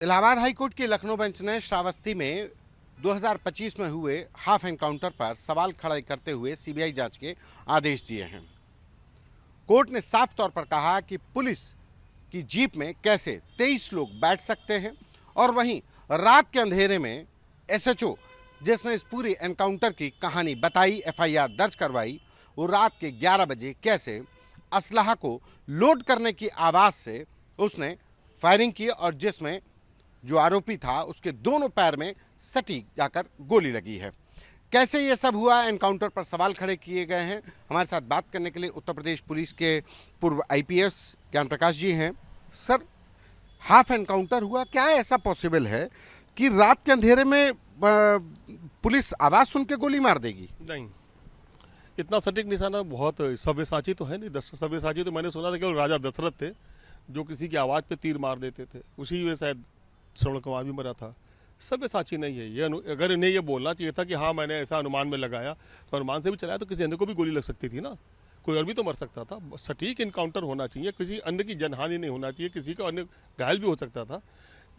Allahabad high court की Lucknow bench ने श्रावस्ती में 2025 में हुए हाफ एनकाउंटर पर सवाल खड़े करते हुए सीबीआई जांच के आदेश दिए हैं। कोर्ट ने साफ तौर पर कहा कि पुलिस की जीप में कैसे 23 लोग बैठ सकते हैं और वहीं रात के अंधेरे में एसएचओ जिसने इस पूरी एनकाउंटर की कहानी बताई, एफआईआर दर्ज करवाई, वो रात के 11 बजे कैसे असलहा को लोड करने की आवाज़ से उसने फायरिंग की और जिसमें जो आरोपी था उसके दोनों पैर में सटीक जाकर गोली लगी है। कैसे ये सब हुआ, एनकाउंटर पर सवाल खड़े किए गए हैं। हमारे साथ बात करने के लिए उत्तर प्रदेश पुलिस के पूर्व आईपीएस ज्ञान प्रकाश जी हैं। सर, हाफ एनकाउंटर हुआ, क्या ऐसा पॉसिबल है कि रात के अंधेरे में पुलिस आवाज़ सुन के गोली मार देगी? नहीं, इतना सटीक निशाना बहुत सव्यसाची तो है नहीं। सव्यसाची तो मैंने सुना था केवल राजा दशरथ थे जो किसी की आवाज़ पे तीर मार देते थे, उसी में शायद श्रवण कुमार भी मरा था। सव्यसाची नहीं है ये। अगर इन्हें ये बोलना चाहिए था कि हाँ मैंने ऐसा अनुमान में लगाया, तो अनुमान से भी चलाया तो किसी अन्य को भी गोली लग सकती थी ना, कोई और भी तो मर सकता था। सटीक इनकाउंटर होना चाहिए, किसी अन्य की जनहानि नहीं होना चाहिए, किसी का अन्य घायल भी हो सकता था।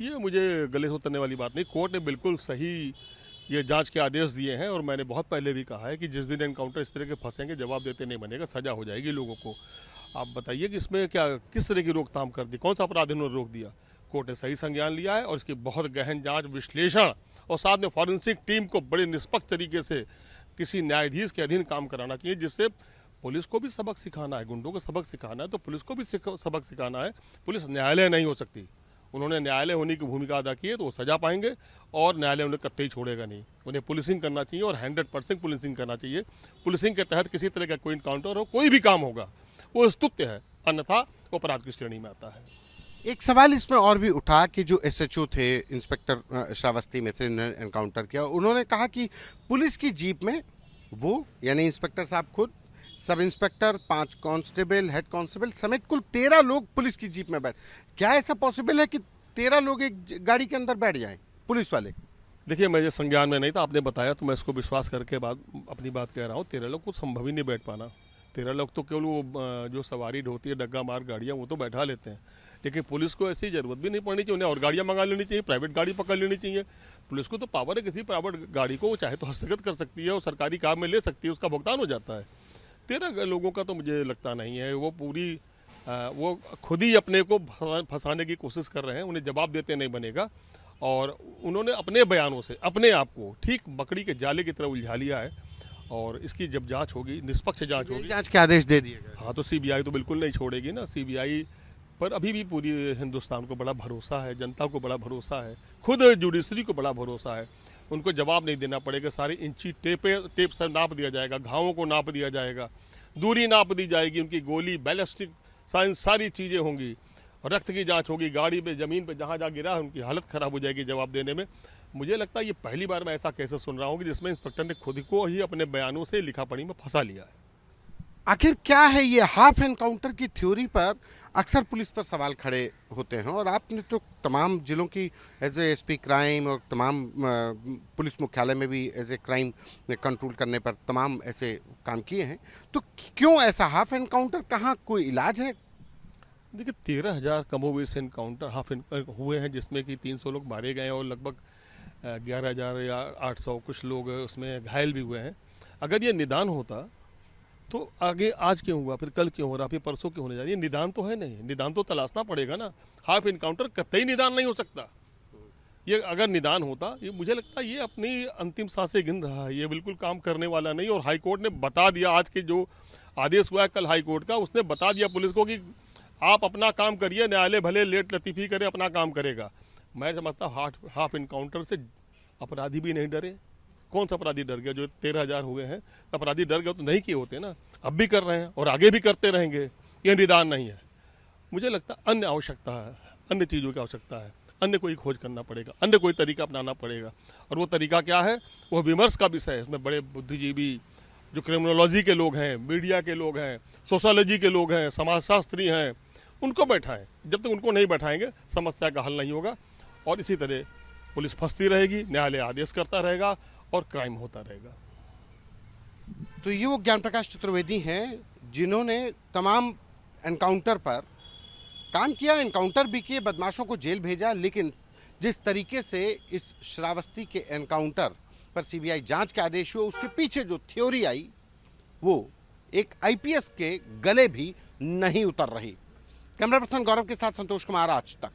ये मुझे गले से उतरने वाली बात नहीं। कोर्ट ने बिल्कुल सही ये जांच के आदेश दिए हैं और मैंने बहुत पहले भी कहा है कि जिस दिन एनकाउंटर इस तरह के फंसेंगे, जवाब देते नहीं बनेगा, सजा हो जाएगी लोगों को। आप बताइए कि इसमें क्या किस तरह की रोकथाम कर दी, कौन सा अपराध इन्होंने रोक दिया? कोर्ट ने सही संज्ञान लिया है और इसकी बहुत गहन जांच, विश्लेषण और साथ में फॉरेंसिक टीम को बड़े निष्पक्ष तरीके से किसी न्यायाधीश के अधीन काम कराना चाहिए, जिससे पुलिस को भी सबक सिखाना है, गुंडों को सबक सिखाना है तो पुलिस को भी सबक सिखाना है। पुलिस न्यायालय नहीं हो सकती। उन्होंने न्यायालय होने की भूमिका अदा की है तो वो सजा पाएंगे और न्यायालय उन्हें कतई छोड़ेगा नहीं। उन्हें पुलिसिंग करना चाहिए और 100% पुलिसिंग करना चाहिए। पुलिसिंग के तहत किसी तरह का कोई इनकाउंटर हो, कोई भी काम होगा, वो स्तुत्य है, अन्यथा वो अपराध की श्रेणी में आता है। एक सवाल इसमें और भी उठा कि जो एसएचओ थे, इंस्पेक्टर श्रावस्ती में थे, एनकाउंटर किया, उन्होंने कहा कि पुलिस की जीप में वो यानी इंस्पेक्टर साहब खुद, sub inspector, 5 constable, head constable समेत कुल 13 लोग पुलिस की जीप में बैठ। क्या ऐसा पॉसिबल है कि 13 लोग एक गाड़ी के अंदर बैठ जाएं, पुलिस वाले? देखिए, मुझे संज्ञान में नहीं था, आपने बताया तो मैं इसको विश्वास करके अपनी बात कह रहा हूँ। 13 लोग को संभव ही नहीं बैठ पाना। 13 लोग तो केवल वो जो सवारी होती है, डग्गा मार गाड़ियाँ, वो तो बैठा लेते हैं, लेकिन पुलिस को ऐसी जरूरत भी नहीं पड़नी चाहिए। उन्हें और गाड़ियाँ मंगा लेनी चाहिए, प्राइवेट गाड़ी पकड़ लेनी चाहिए। पुलिस को तो पावर है, किसी प्राइवेट गाड़ी को वो चाहे तो हस्तगत कर सकती है और सरकारी काम में ले सकती है, उसका भुगतान हो जाता है। 13 लोगों का तो मुझे लगता नहीं है। वो खुद ही अपने को फंसाने की कोशिश कर रहे हैं, उन्हें जवाब देते नहीं बनेगा। और उन्होंने अपने बयानों से अपने आप को ठीक मकड़ी के जाले की तरह उलझा लिया है और इसकी जब जांच होगी, निष्पक्ष जांच होगी। जांच के आदेश दे दिए गए। हाँ, तो सीबीआई तो बिल्कुल नहीं छोड़ेगी ना। सीबीआई पर अभी भी पूरी हिंदुस्तान को बड़ा भरोसा है, जनता को बड़ा भरोसा है, खुद जुडिशरी को बड़ा भरोसा है। उनको जवाब नहीं देना पड़ेगा, सारी इंची टेप से नाप दिया जाएगा, घावों को नाप दिया जाएगा, दूरी नाप दी जाएगी, उनकी गोली, बैलिस्टिक साइंस, सारी चीज़ें होंगी, रक्त की जांच होगी, गाड़ी पे, ज़मीन पे जहाँ जहाँ गिरा है उनकी हालत ख़राब हो जाएगी जवाब देने में। मुझे लगता है ये पहली बार मैं ऐसा कैसे सुन रहा हूँ कि जिसमें इंस्पेक्टर ने खुद को ही अपने बयानों से लिखा पढ़ी में फंसा लिया है। आखिर क्या है ये हाफ एनकाउंटर की थ्योरी पर अक्सर पुलिस पर सवाल खड़े होते हैं और आपने तो तमाम जिलों की एज ए एसपी क्राइम और तमाम पुलिस मुख्यालय में भी एज ए क्राइम कंट्रोल करने पर तमाम ऐसे काम किए हैं, तो क्यों ऐसा हाफ एनकाउंटर? कहाँ कोई इलाज है? देखिए, 13,000 कमोवेश एनकाउंटर हाफ हुए हैं, जिसमें कि 300 लोग मारे गए और लगभग 11,000 या 800 कुछ लोग उसमें घायल भी हुए हैं। अगर ये निदान होता तो आगे आज क्यों हुआ, फिर कल क्यों हो रहा, फिर परसों क्यों होने जा रही है? निदान तो है नहीं, निदान तो तलाशना पड़ेगा ना। हाफ इनकाउंटर कतई निदान नहीं हो सकता। ये अगर निदान होता, ये मुझे लगता है ये अपनी अंतिम सांसें गिन रहा है, ये बिल्कुल काम करने वाला नहीं। और हाईकोर्ट ने बता दिया, आज के जो आदेश हुआ है कल हाईकोर्ट का, उसने बता दिया पुलिस को कि आप अपना काम करिए, न्यायालय भले लेट लतीफ़ी करे, अपना काम करेगा। मैं समझता हूँ हाफ इनकाउंटर से अपराधी भी नहीं डरे। कौन सा अपराधी डर गया? जो 13,000 हुए हैं अपराधी डर गए तो नहीं किए होते ना। अब भी कर रहे हैं और आगे भी करते रहेंगे। ये निदान नहीं है। मुझे लगता है अन्य आवश्यकता है, अन्य चीज़ों की आवश्यकता है, अन्य कोई खोज करना पड़ेगा, अन्य कोई तरीका अपनाना पड़ेगा। और वो तरीका क्या है, वो विमर्श का विषय है। उसमें बड़े बुद्धिजीवी, जो क्रिमिनोलॉजी के लोग हैं, मीडिया के लोग हैं, सोशोलॉजी के लोग हैं, समाजशास्त्री हैं, उनको बैठाएं। जब तक उनको नहीं बैठाएंगे समस्या का हल नहीं होगा और इसी तरह पुलिस फंसती रहेगी, न्यायालय आदेश करता रहेगा और क्राइम होता रहेगा। तो ये वो ज्ञान प्रकाश चतुर्वेदी हैं जिन्होंने तमाम एनकाउंटर पर काम किया, एनकाउंटर भी किए, बदमाशों को जेल भेजा, लेकिन जिस तरीके से इस श्रावस्ती के एनकाउंटर पर सीबीआई जांच के आदेश हुए, उसके पीछे जो थ्योरी आई वो एक आईपीएस के गले भी नहीं उतर रही। कैमरा पर्सन गौरव के साथ संतोष कुमार, आज तक।